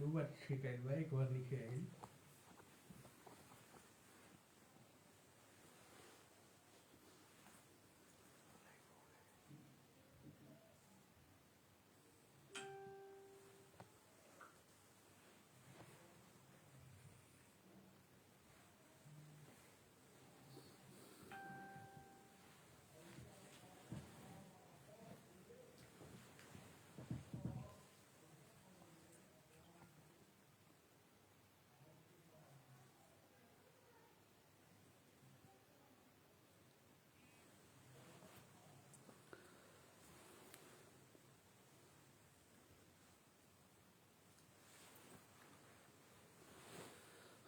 दो बार शिकायत बा, एक बार लिखे आइल।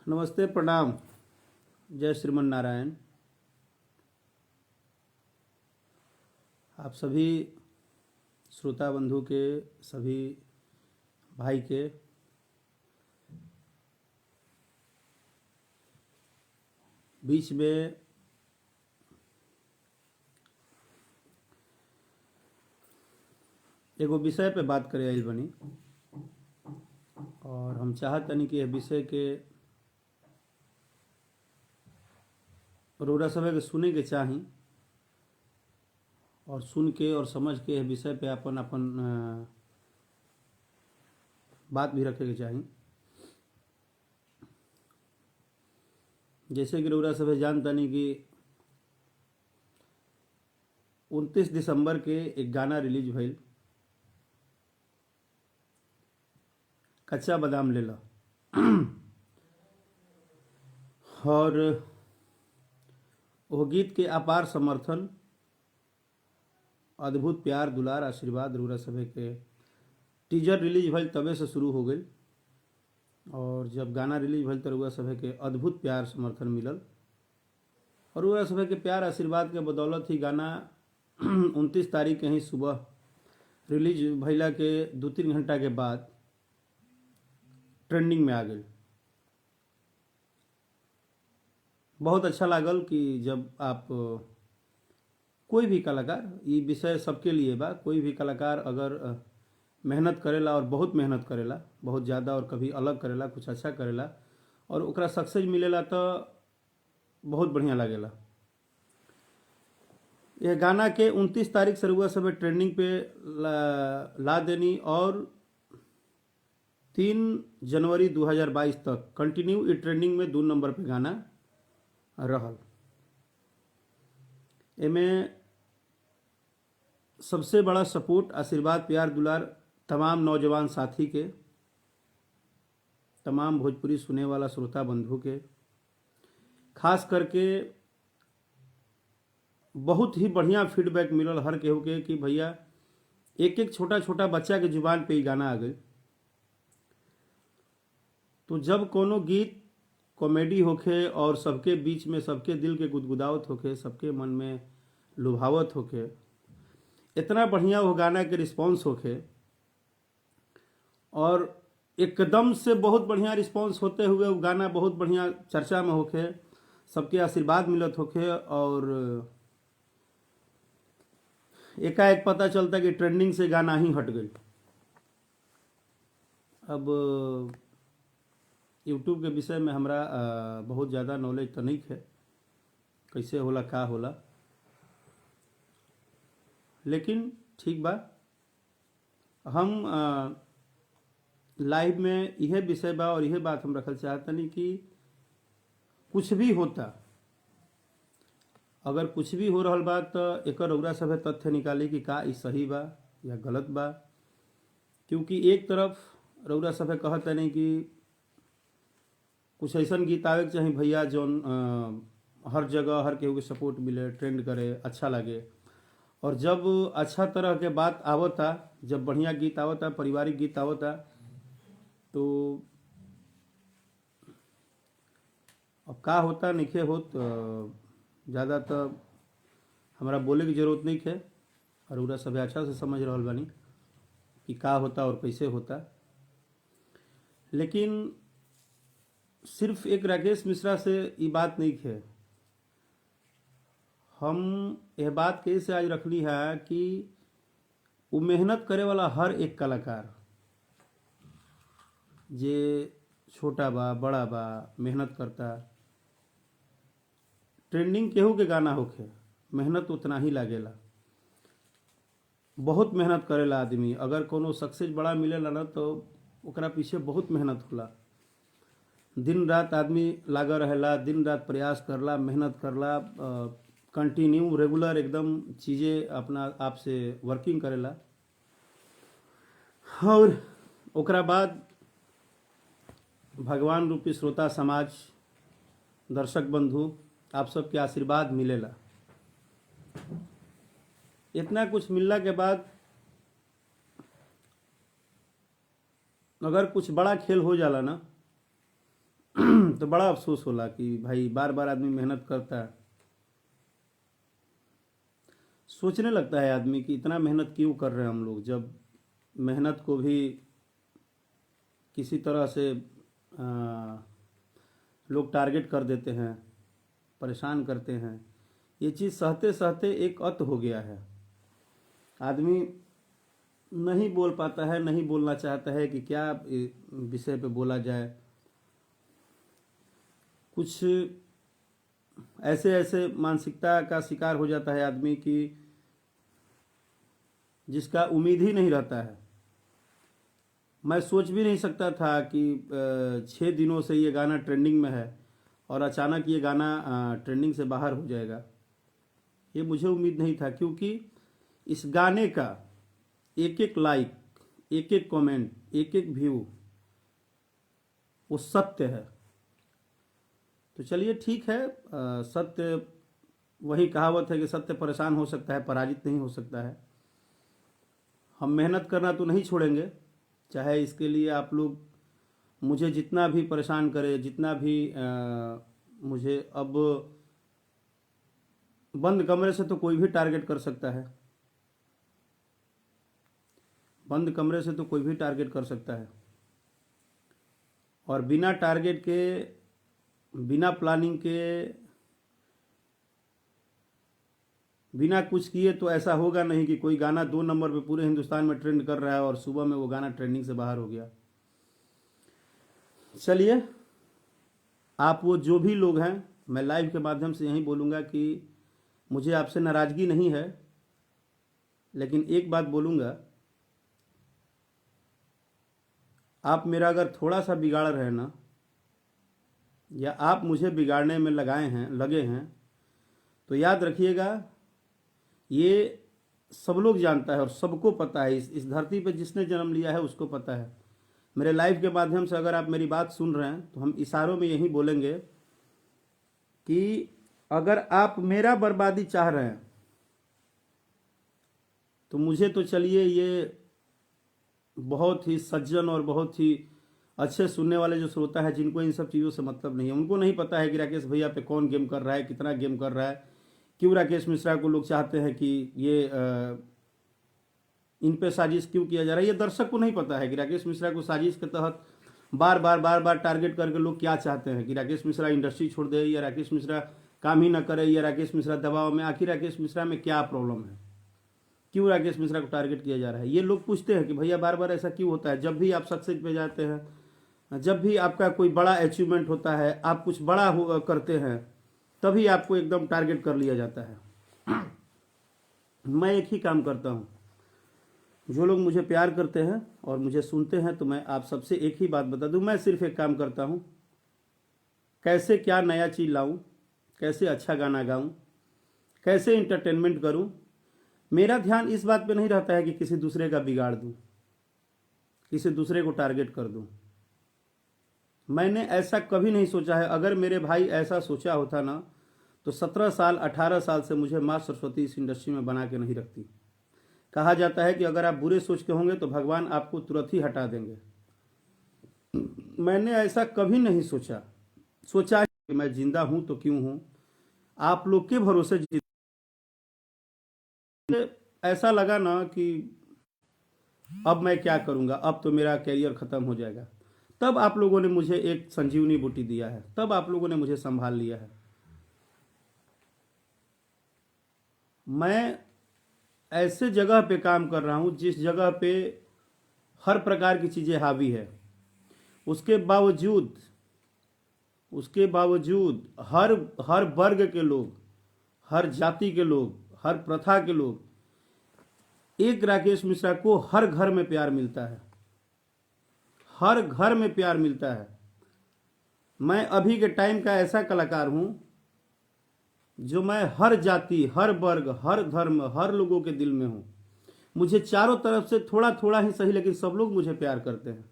नमस्ते, प्रणाम, जय श्रीमन नारायण। आप सभी श्रोता बंधु के, सभी भाई के बीच में एगो विषय पे बात करे आइल बनी और हम चाहतनी कि यह विषय के रउरा सभे के सुने के चाही और सुन के और समझ के यह विषय पे अपन अपन बात भी रखे के चाही। जैसे कि रउरा सभे जानतनी कि 29 दिसंबर के एक गाना रिलीज भइल, कच्चा बादाम ले लो। और वो गीत के अपार समर्थन, अद्भुत प्यार, दुलार, आशीर्वाद रउरा सभे के टीजर रिलीज भइल तबे से शुरू हो गई और जब गाना रिलीज भइल तो रउरा सभे के अद्भुत प्यार समर्थन मिलल और रउरा सभे के प्यार आशीर्वाद के बदौलत ही गाना 29 तारीख के ही सुबह रिलीज भइला के 2-3 घंटा के बाद ट्रेंडिंग में आ गई। बहुत अच्छा लागल कि जब आप कोई भी कलाकार, ये विषय सबके लिए बा, कोई भी कलाकार अगर मेहनत करेला और बहुत मेहनत करेला, बहुत ज़्यादा, और कभी अलग करेला, कुछ अच्छा करेला और ओकरा सक्सेस मिलेला तो बहुत बढ़िया लागेला। ये गाना के 29 तारीख से रउआ सब ट्रेंडिंग पे ला देनी और 3 जनवरी 2022 तक कंटिन्यू ये ट्रेंडिंग में 2 नंबर पे गाना रहल। एमे सबसे बड़ा सपोर्ट, आशीर्वाद, प्यार, दुलार तमाम नौजवान साथी के, तमाम भोजपुरी सुने वाला श्रोता बंधु के, खास करके बहुत ही बढ़िया फीडबैक मिलल हर केहू के कि भैया एक एक छोटा छोटा बच्चा के जुबान पे ही गाना आ गई। तो जब कोनो गीत कॉमेडी होखे और सबके बीच में, सबके दिल के गुदगुदावत होखे, सबके मन में लुभावत होखे, इतना बढ़िया वो गाना के रिस्पांस होखे और एकदम से बहुत बढ़िया रिस्पांस होते हुए वो गाना बहुत बढ़िया चर्चा में होखे, सबके आशीर्वाद मिलत होखे और एकाएक पता चलता कि ट्रेंडिंग से गाना ही हट गई। अब यूट्यूब के विषय में हमरा बहुत ज़्यादा नॉलेज तो नहीं है, कैसे होला का होला, लेकिन ठीक बा, हम लाइव में यह विषय बा और यह बात हम रखल चाहतनी कि कुछ भी होता, अगर कुछ भी हो रहल बा तो एकर रउरा सभे तथ्य निकाली कि का ई सही बा या गलत बा। क्योंकि एक तरफ रउरा सभे कहतनी कि कुछ ऐसा गीत आवे के चाही भैया जौन हर जगह हर केहू के सपोर्ट मिले, ट्रेंड करे, अच्छा लगे, और जब अच्छा तरह के बात आवता, जब बढ़िया गीत आवता, पारिवारिक गीत आवता, तो अब का होता नहीं होत, ज़्यादा तो हमारा बोले की जरूरत नहीं है और उरा सभी अच्छा से समझ रहल बानी कि का होता और कैसे होता। लेकिन सिर्फ एक राकेश मिश्रा से ये बात नहीं है, हम यह बात कैसे आज रखनी है कि वो मेहनत करे वाला हर एक कलाकार जे छोटा बा बड़ा बा मेहनत करता, ट्रेंडिंग केहू के गाना होखे, मेहनत उतना ही लागेला। बहुत मेहनत करेला आदमी, अगर कोनो सक्सेस बड़ा मिलेला ना तो ओकरा पीछे बहुत मेहनत होला। दिन रात आदमी लागा रहेला, दिन रात प्रयास करला, मेहनत करला, कंटिन्यू रेगुलर एकदम चीज़ें अपना आप से वर्किंग करेला। और ओकरा बाद भगवान रूपी श्रोता समाज, दर्शक बंधु, आप सबके आशीर्वाद मिलेला। इतना कुछ मिलने के बाद अगर कुछ बड़ा खेल हो जाला ना तो बड़ा अफसोस होला कि भाई बार बार आदमी मेहनत करता है, सोचने लगता है आदमी कि इतना मेहनत क्यों कर रहे हैं हम लोग, जब मेहनत को भी किसी तरह से लोग टारगेट कर देते हैं, परेशान करते हैं। ये चीज़ सहते सहते एक अत हो गया है। आदमी नहीं बोल पाता है, नहीं बोलना चाहता है कि क्या विषय पे बोला जाए। कुछ ऐसे ऐसे मानसिकता का शिकार हो जाता है आदमी कि जिसका उम्मीद ही नहीं रहता है। मैं सोच भी नहीं सकता था कि 6 दिनों से ये गाना ट्रेंडिंग में है और अचानक ये गाना ट्रेंडिंग से बाहर हो जाएगा। ये मुझे उम्मीद नहीं था, क्योंकि इस गाने का एक एक लाइक, एक एक कमेंट, एक एक व्यू वो सत्य है। तो चलिए ठीक है, सत्य, वही कहावत है कि सत्य परेशान हो सकता है, पराजित नहीं हो सकता है। हम मेहनत करना तो नहीं छोड़ेंगे, चाहे इसके लिए आप लोग मुझे जितना भी परेशान करें, जितना भी मुझे अब बंद कमरे से तो कोई भी टारगेट कर सकता है, बंद कमरे से तो कोई भी टारगेट कर सकता है। और बिना टारगेट के, बिना प्लानिंग के, बिना कुछ किए तो ऐसा होगा नहीं कि कोई गाना 2 नंबर पे पूरे हिंदुस्तान में ट्रेंड कर रहा है और सुबह में वो गाना ट्रेंडिंग से बाहर हो गया। चलिए, आप वो जो भी लोग हैं, मैं लाइव के माध्यम से यही बोलूँगा कि मुझे आपसे नाराज़गी नहीं है, लेकिन एक बात बोलूँगा, आप मेरा अगर थोड़ा सा बिगाड़ रहे ना, या आप मुझे बिगाड़ने में लगे हैं, तो याद रखिएगा, ये सब लोग जानता है और सबको पता है, इस धरती पे जिसने जन्म लिया है उसको पता है। मेरे लाइव के माध्यम से अगर आप मेरी बात सुन रहे हैं तो हम इशारों में यही बोलेंगे कि अगर आप मेरा बर्बादी चाह रहे हैं तो मुझे तो चलिए ये बहुत ही सज्जन और बहुत ही अच्छे सुनने वाले जो श्रोता है, जिनको इन सब चीज़ों से मतलब नहीं है, उनको नहीं पता है कि राकेश भैया पे कौन गेम कर रहा है, कितना गेम कर रहा है, क्यों राकेश मिश्रा को लोग चाहते हैं कि ये इन पे साजिश क्यों किया जा रहा है। ये दर्शक को नहीं पता है कि राकेश मिश्रा को साजिश के तहत बार बार टारगेट करके लोग क्या चाहते हैं, कि राकेश मिश्रा इंडस्ट्री छोड़ दे, या राकेश मिश्रा काम ही ना करे, या राकेश मिश्रा दबाव में। आखिर राकेश मिश्रा में क्या प्रॉब्लम है, क्यों राकेश मिश्रा को टारगेट किया जा रहा है। ये लोग पूछते हैं कि भैया बार बार ऐसा क्यों होता है। जब भी आप सक्सेस पे जाते हैं, जब भी आपका कोई बड़ा अचीवमेंट होता है, आप कुछ बड़ा करते हैं, तभी आपको एकदम टारगेट कर लिया जाता है। मैं एक ही काम करता हूँ, जो लोग मुझे प्यार करते हैं और मुझे सुनते हैं, तो मैं आप सबसे एक ही बात बता दूं, मैं सिर्फ एक काम करता हूँ, कैसे क्या नया चीज़ लाऊं, कैसे अच्छा गाना गाऊं, कैसे इंटरटेनमेंट करूं। मेरा ध्यान इस बात पे नहीं रहता है कि किसी दूसरे का बिगाड़ दूं, किसी दूसरे को टारगेट कर दूं। मैंने ऐसा कभी नहीं सोचा है। अगर मेरे भाई ऐसा सोचा होता ना, तो 17 साल 18 साल से मुझे माँ सरस्वती इस इंडस्ट्री में बना के नहीं रखती। कहा जाता है कि अगर आप बुरे सोच के होंगे तो भगवान आपको तुरंत ही हटा देंगे। मैंने ऐसा कभी नहीं सोचा कि मैं जिंदा हूं तो क्यों हूं, आप लोग के भरोसे ऐसा लगा ना कि अब मैं क्या करूंगा, अब तो मेरा कैरियर खत्म हो जाएगा। तब आप लोगों ने मुझे एक संजीवनी बूटी दिया है, तब आप लोगों ने मुझे संभाल लिया है। मैं ऐसे जगह पे काम कर रहा हूं जिस जगह पे हर प्रकार की चीजें हावी है। उसके बावजूद हर हर वर्ग के लोग, हर जाति के लोग, हर प्रथा के लोग, एक राकेश मिश्रा को हर घर में प्यार मिलता है, हर घर में प्यार मिलता है। मैं अभी के टाइम का ऐसा कलाकार हूं जो मैं हर जाति, हर वर्ग, हर धर्म, हर लोगों के दिल में हूं। मुझे चारों तरफ से थोड़ा थोड़ा ही सही, लेकिन सब लोग मुझे प्यार करते हैं।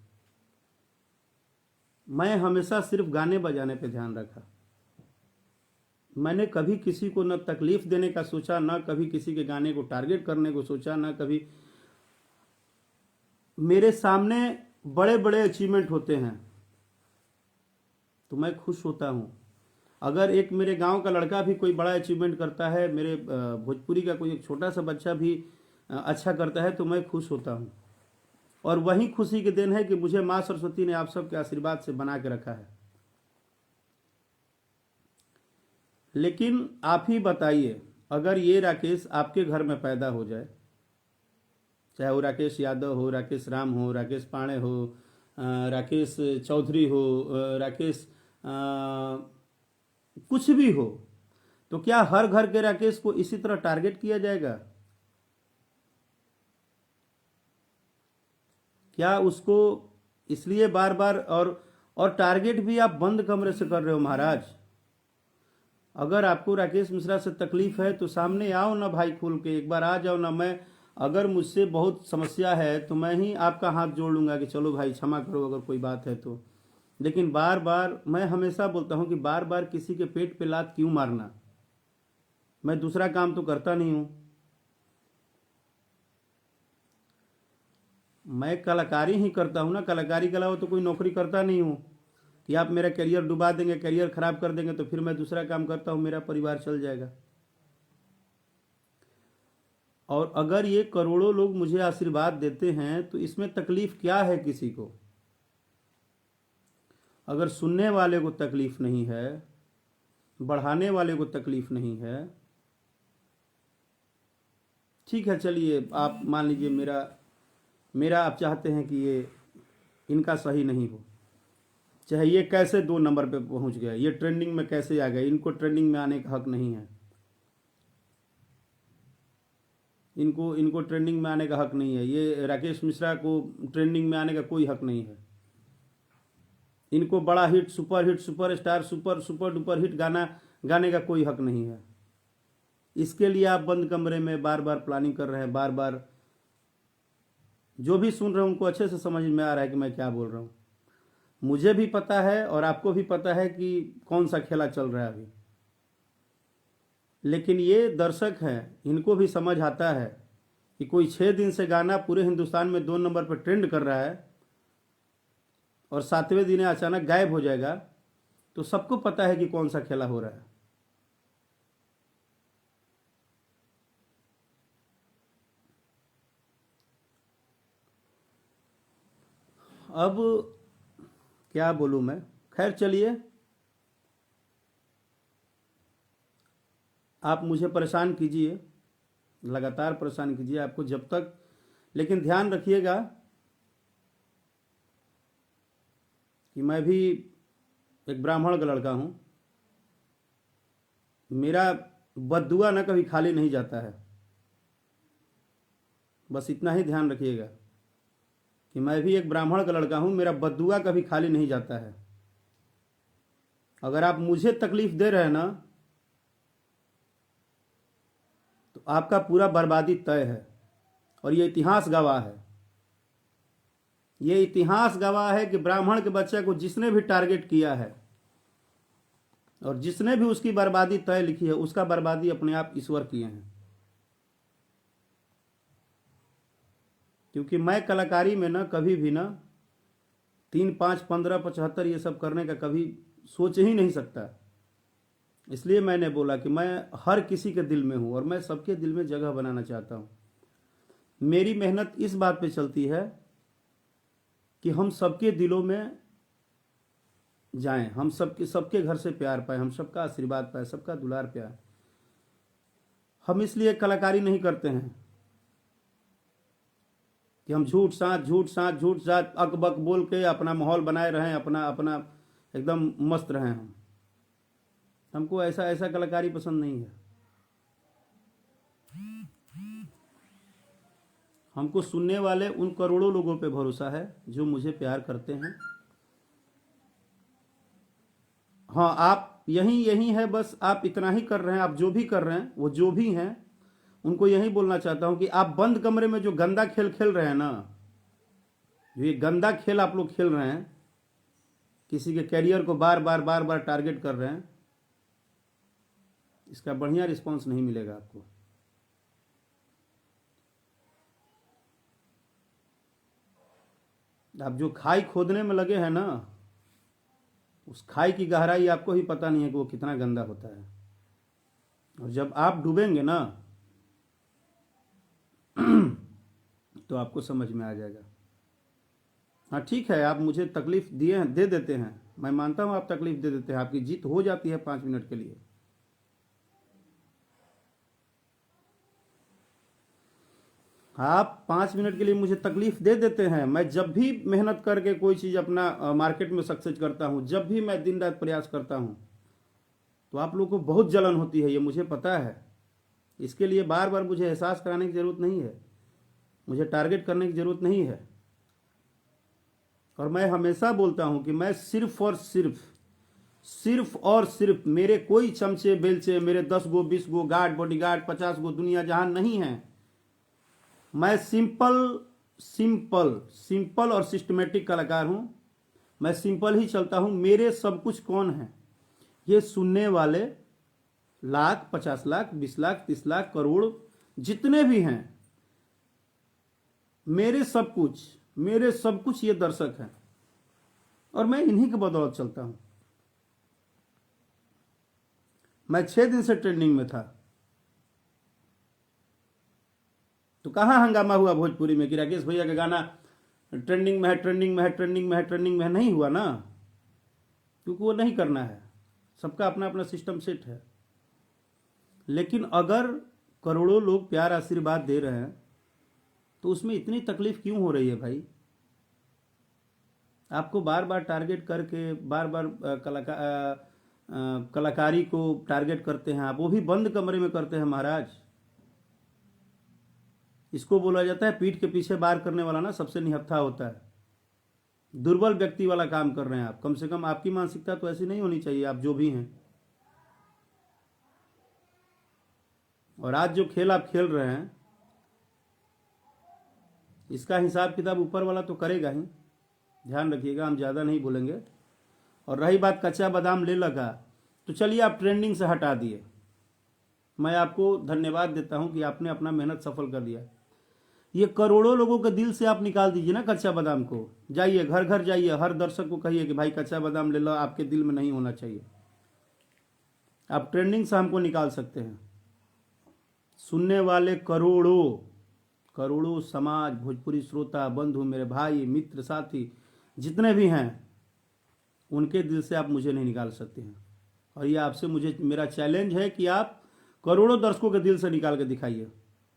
मैं हमेशा सिर्फ गाने बजाने पे ध्यान रखा। मैंने कभी किसी को न तकलीफ देने का सोचा, न कभी किसी के गाने को टारगेट करने को सोचा, न कभी। मेरे सामने बड़े बड़े अचीवमेंट होते हैं तो मैं खुश होता हूं। अगर एक मेरे गांव का लड़का भी कोई बड़ा अचीवमेंट करता है, मेरे भोजपुरी का कोई एक छोटा सा बच्चा भी अच्छा करता है, तो मैं खुश होता हूं। और वही खुशी के दिन है कि मुझे माँ सरस्वती ने आप सबके आशीर्वाद से बना के रखा है। लेकिन आप ही बताइए, अगर ये राकेश आपके घर में पैदा हो जाए, चाहे वो राकेश यादव हो, राकेश राम हो, राकेश पांडे हो, राकेश चौधरी हो, राकेश कुछ भी हो, तो क्या हर घर के राकेश को इसी तरह टारगेट किया जाएगा? क्या उसको इसलिए बार बार और टारगेट भी आप बंद कमरे से कर रहे हो महाराज। अगर आपको राकेश मिश्रा से तकलीफ है तो सामने आओ ना भाई, खुल के एक बार आ जाओ ना। मैं अगर मुझसे बहुत समस्या है तो मैं ही आपका हाथ जोड़ लूंगा कि चलो भाई क्षमा करो अगर कोई बात है तो। लेकिन बार बार मैं हमेशा बोलता हूं कि बार बार किसी के पेट पे लात क्यों मारना। मैं दूसरा काम तो करता नहीं हूं। मैं कलाकारी ही करता हूं ना, कलाकारी के अलावा तो कोई नौकरी करता नहीं हूं कि आप मेरा करियर डुबा देंगे, करियर खराब कर देंगे तो फिर मैं दूसरा काम करता हूं, मेरा परिवार चल जाएगा। और अगर ये करोड़ों लोग मुझे आशीर्वाद देते हैं तो इसमें तकलीफ क्या है किसी को? अगर सुनने वाले को तकलीफ नहीं है, बढ़ाने वाले को तकलीफ नहीं है, ठीक है चलिए आप मान लीजिए मेरा आप चाहते हैं कि ये इनका सही नहीं हो, चाहे ये कैसे 2 नंबर पे पहुंच गया, ये ट्रेंडिंग में कैसे आ गए, इनको ट्रेंडिंग में आने का हक नहीं है, इनको ट्रेंडिंग में आने का हक नहीं है, ये राकेश मिश्रा को ट्रेंडिंग में आने का कोई हक नहीं है। इनको बड़ा hit, super hit, super star, super duper hit गाना गाने का कोई हक नहीं है। इसके लिए आप बंद कमरे में बार बार प्लानिंग कर रहे हैं। बार बार जो भी सुन रहे हैं उनको अच्छे से समझ में आ रहा है कि मैं क्या बोल रहा हूं। मुझे भी पता है और आपको भी पता है कि कौन सा खेला चल रहा है अभी। लेकिन ये दर्शक हैं, इनको भी समझ आता है कि कोई 6 दिन से गाना पूरे हिंदुस्तान में 2 नंबर पर ट्रेंड कर रहा है और 7वें दिन अचानक गायब हो जाएगा, तो सबको पता है कि कौन सा खेला हो रहा है। अब क्या बोलूं मैं, खैर चलिए, आप मुझे परेशान कीजिए, लगातार परेशान कीजिए आपको जब तक, लेकिन ध्यान रखिएगा कि मैं भी एक ब्राह्मण का लड़का हूं। मेरा बद्दुआ ना कभी खाली नहीं जाता है, बस इतना ही ध्यान रखिएगा कि मैं भी एक ब्राह्मण का लड़का हूं, मेरा बद्दुआ कभी खाली नहीं जाता है। अगर आप मुझे तकलीफ दे रहे हैं ना तो आपका पूरा बर्बादी तय है। और ये इतिहास गवाह है, ये इतिहास गवाह है कि ब्राह्मण के बच्चे को जिसने भी टारगेट किया है और जिसने भी उसकी बर्बादी तय लिखी है, उसका बर्बादी अपने आप ईश्वर किए हैं। क्योंकि मैं कलाकारी में ना कभी भी ना 3, 5, 15, 75 ये सब करने का कभी सोच ही नहीं सकता। इसलिए मैंने बोला कि मैं हर किसी के दिल में हूं और मैं सबके दिल में जगह बनाना चाहता हूं। मेरी मेहनत इस बात पे चलती है कि हम सबके दिलों में जाएं, हम सबके घर से प्यार पाए, हम सबका आशीर्वाद पाए, सबका दुलार प्यार। हम इसलिए कलाकारी नहीं करते हैं कि हम झूठ साथ अकबक बोल के अपना माहौल बनाए रहें, अपना अपना एकदम मस्त रहें। हमको ऐसा ऐसा कलाकारी पसंद नहीं है। हमको सुनने वाले उन करोड़ों लोगों पे भरोसा है जो मुझे प्यार करते हैं। हाँ, आप यही है, बस आप इतना ही कर रहे हैं। आप जो भी कर रहे हैं, वो जो भी हैं, उनको यही बोलना चाहता हूं कि आप बंद कमरे में जो गंदा खेल खेल रहे हैं ना, जो ये गंदा खेल आप लोग खेल रहे हैं, किसी के कैरियर को बार बार टारगेट कर रहे हैं, इसका बढ़िया रिस्पांस नहीं मिलेगा आपको। आप जो खाई खोदने में लगे हैं ना, उस खाई की गहराई आपको ही पता नहीं है कि वो कितना गंदा होता है। और जब आप डूबेंगे ना तो आपको समझ में आ जाएगा। हाँ ठीक है, आप मुझे तकलीफ दे देते हैं, मैं मानता हूं आप तकलीफ दे देते हैं, आपकी जीत हो जाती है 5 मिनट के लिए। आप 5 मिनट के लिए मुझे तकलीफ दे देते हैं। मैं जब भी मेहनत करके कोई चीज़ अपना मार्केट में सक्सेस करता हूं, जब भी मैं दिन रात प्रयास करता हूं, तो आप लोगों को बहुत जलन होती है, ये मुझे पता है। इसके लिए बार बार मुझे एहसास कराने की ज़रूरत नहीं है, मुझे टारगेट करने की ज़रूरत नहीं है। और मैं हमेशा बोलता हूं कि मैं सिर्फ और सिर्फ मेरे कोई चमचे बेलचे, मेरे 10 गो 20 गो गार्ड, बॉडीगार्ड, 50 गो दुनिया जहान नहीं है। मैं सिंपल और सिस्टमेटिक कलाकार हूं। मैं सिंपल ही चलता हूं। मेरे सब कुछ कौन है? ये सुनने वाले लाख, 50 लाख, 20 लाख, 30 लाख, करोड़ जितने भी हैं, मेरे सब कुछ ये दर्शक हैं। और मैं इन्हीं के बदौलत चलता हूं। मैं 6 दिन से ट्रेंडिंग में था, तो कहां हंगामा हुआ भोजपुरी में कि राकेश भैया का गाना ट्रेंडिंग में है। नहीं हुआ ना, क्योंकि वो नहीं करना है। सबका अपना अपना सिस्टम सेट है। लेकिन अगर करोड़ों लोग प्यार आशीर्वाद दे रहे हैं, तो उसमें इतनी तकलीफ क्यों हो रही है भाई? आपको बार बार टारगेट करके बार बार कलाकारी को टारगेट करते हैं आप, वो भी बंद कमरे में करते हैं महाराज। इसको बोला जाता है पीठ के पीछे वार करने वाला ना सबसे निहत्था होता है। दुर्बल व्यक्ति वाला काम कर रहे हैं आप। कम से कम आपकी मानसिकता तो ऐसी नहीं होनी चाहिए, आप जो भी हैं। और आज जो खेल आप खेल रहे हैं, इसका हिसाब किताब ऊपर वाला तो करेगा ही, ध्यान रखिएगा। हम ज़्यादा नहीं बोलेंगे। और रही बात कच्चा बादाम ले लगा, तो चलिए आप ट्रेंडिंग से हटा दिए। मैं आपको धन्यवाद देता हूं कि आपने अपना मेहनत सफल कर दिया। ये करोड़ों लोगों के दिल से आप निकाल दीजिए ना कच्चा बादाम को। जाइए घर घर जाइए, हर दर्शक को कहिए कि भाई कच्चा बादाम ले लो, आपके दिल में नहीं होना चाहिए। आप ट्रेंडिंग से हमको निकाल सकते हैं। सुनने वाले करोड़ों समाज, भोजपुरी श्रोता, बंधु, मेरे भाई, मित्र, साथी जितने भी हैं, उनके दिल से आप मुझे नहीं निकाल सकते हैं। और ये आपसे मेरा चैलेंज है कि आप करोड़ों दर्शकों के दिल से निकाल के दिखाइए।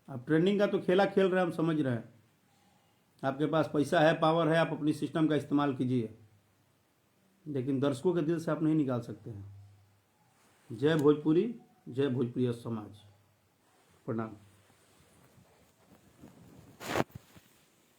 आप ट्रेंडिंग का तो खेला खेल रहे हैं, हम समझ रहे हैं। आपके पास पैसा है, पावर है, आप अपनी सिस्टम का इस्तेमाल कीजिए, लेकिन दर्शकों के दिल से आप नहीं निकाल सकते हैं। जय भोजपुरी, जय भोजपुरी समाज। प्रणाम।